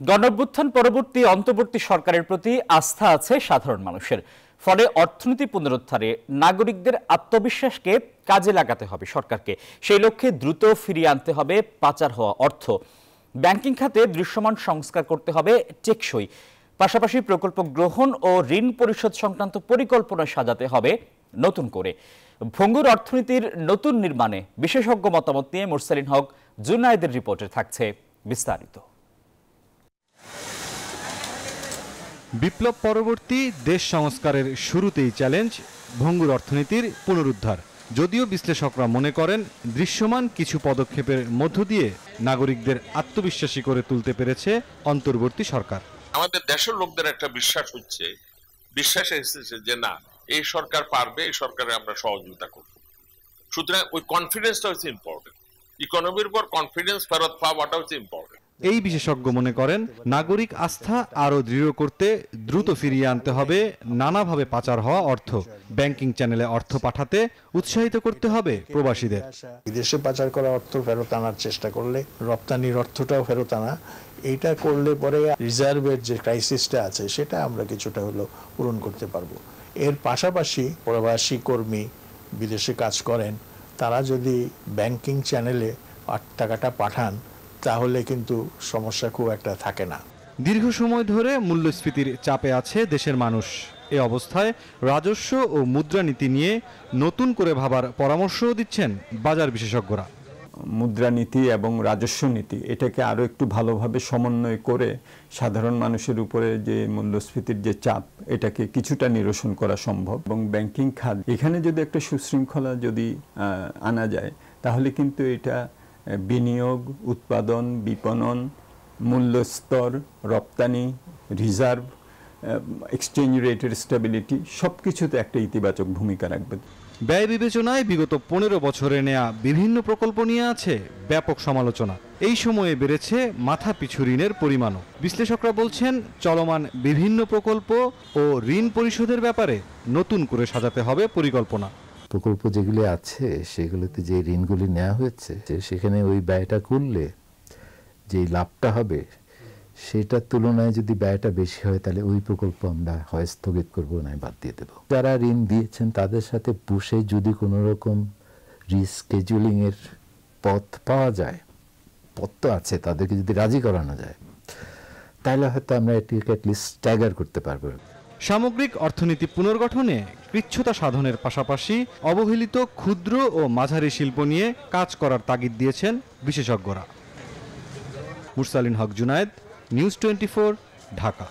গণঅভ্যুত্থান পরবর্তী অন্তর্বর্তী সরকারের প্রতি আস্থা আছে সাধারণ মানুষের। ফলে অর্থনীতি পুনরুদ্ধারে নাগরিকদের আত্মবিশ্বাসকে কাজে লাগাতে হবে সরকারকে। সেই লক্ষ্যে দ্রুত ফিরিয়ে আনতে হবে পাচার হওয়া অর্থ। ব্যাংকিং খাতে দৃশ্যমান সংস্কার করতে হবে টেকসই। পাশাপাশি প্রকল্প গ্রহণ ও ঋণ পরিশোধ সংক্রান্ত পরিকল্পনা সাজাতে হবে নতুন করে। ভঙ্গুর অর্থনীতির নতুন নির্মাণে বিশেষজ্ঞ মতামত নিয়ে মুরসালিন হক জুনায়েদের রিপোর্টে থাকছে বিস্তারিত। বিপ্লব পরবর্তী দেশ সংস্কারের শুরুতেই চ্যালেঞ্জ ভঙ্গুর অর্থনীতির পুনরুদ্ধার। যদিও বিশ্লেষকরা মনে করেন দৃশ্যমান কিছু পদক্ষেপের মধ্য দিয়ে নাগরিকদের আত্মবিশ্বাসী করে তুলতে পেরেছে অন্তর্বর্তী সরকার। আমাদের দেশের লোকদের একটা বিশ্বাস এসেছে যে না, এই সরকার পারবে, এই সরকারে আমরা সহযোগিতা করব। সুতরাং ওই কনফিডেন্সটা হচ্ছে ইম্পর্টেন্ট। ইকোনমির উপর কনফিডেন্স ফেরত পাওয়াটা হচ্ছে ইম্পর্টেন্ট। এই বিশেষজ্ঞ মনে করেন নাগরিক আস্থা আরও দৃঢ় করতে দ্রুত ফিরিয়ে আনতে হবে নানাভাবে পাচার হওয়া অর্থ। ব্যাংকিং চ্যানেলে অর্থ পাঠাতে উৎসাহিত করতে হবে প্রবাসীদের। বিদেশে পাচার করা অর্থ ফেরত আনার চেষ্টা করলে, রপ্তানির অর্থটাও ফেরত আনা, এইটা করলে পরে রিজার্ভের যে ক্রাইসিসটা আছে সেটা আমরা কিছুটা হলেও পূরণ করতে পারবো। এর পাশাপাশি প্রবাসী কর্মী বিদেশে কাজ করেন, তারা যদি ব্যাংকিং চ্যানেলে টাকাটা পাঠান তাহলে কিন্তু সমস্যা খুব একটা থাকে না। দীর্ঘ সময় ধরে মূল্যস্ফীতির চাপে আছে দেশের মানুষ। এ অবস্থায় রাজস্ব ও মুদ্রানীতি নিয়ে নতুন করে ভাবার পরামর্শও দিচ্ছেন বাজার বিশেষজ্ঞরা। মুদ্রানীতি এবং রাজস্ব নীতি এটাকে আরও একটু ভালোভাবে সমন্বয় করে সাধারণ মানুষের উপরে যে মূল্যস্ফীতির যে চাপ এটাকে কিছুটা নিরসন করা সম্ভব। এবং ব্যাংকিং খাত এখানে যদি একটা সুশৃঙ্খলা যদি আনা যায় তাহলে কিন্তু এটা বিনিয়োগ, উৎপাদন, বিপণন, মূল্যস্তর, রপ্তানি, রিজার্ভ, এক্সচেঞ্জ রেটের স্টেবিলিটি সবকিছুতে একটা ইতিবাচক ভূমিকা রাখবে। ব্যয় বিবেচনায় বিগত 15 বছরে নেয়া বিভিন্ন প্রকল্প নিয়ে আছে ব্যাপক সমালোচনা। এই সময়ে বেড়েছে মাথাপিছু ঋণের পরিমাণও। বিশ্লেষকরা বলছেন চলমান বিভিন্ন প্রকল্প ও ঋণ পরিশোধের ব্যাপারে নতুন করে সাজাতে হবে পরিকল্পনা। প্রকল্প যেগুলি আছে সেগুলোতে যে ঋণগুলি নেওয়া হয়েছে সেখানে ওই ব্যয়টা করলে যে লাভটা হবে সেটার তুলনায় যদি ব্যয়টা বেশি হয় তাহলে ওই প্রকল্প আমরা হয় স্থগিত করবো না বাদ দিয়ে দেবো। যারা ঋণ দিয়েছেন তাদের সাথে বসে যদি কোনো রকম রিস্কেজুলিং এর পথ পাওয়া যায়, পথ তো আছে, তাদেরকে যদি রাজি করানো যায় তাহলে হয়তো আমরা এটিকে অ্যাটলিস্ট স্ট্যাগার করতে পারবো। সামগ্রিক অর্থনীতি পুনর্গঠনে কৃচ্ছ্রতা সাধনের পাশাপাশি অবহেলিত ক্ষুদ্র ও মাঝারি শিল্প নিয়ে কাজ করার তাগিদ দিয়েছেন বিশেষজ্ঞরা। মুরসালিন হক জুনায়েদ, নিউজ 24, ঢাকা।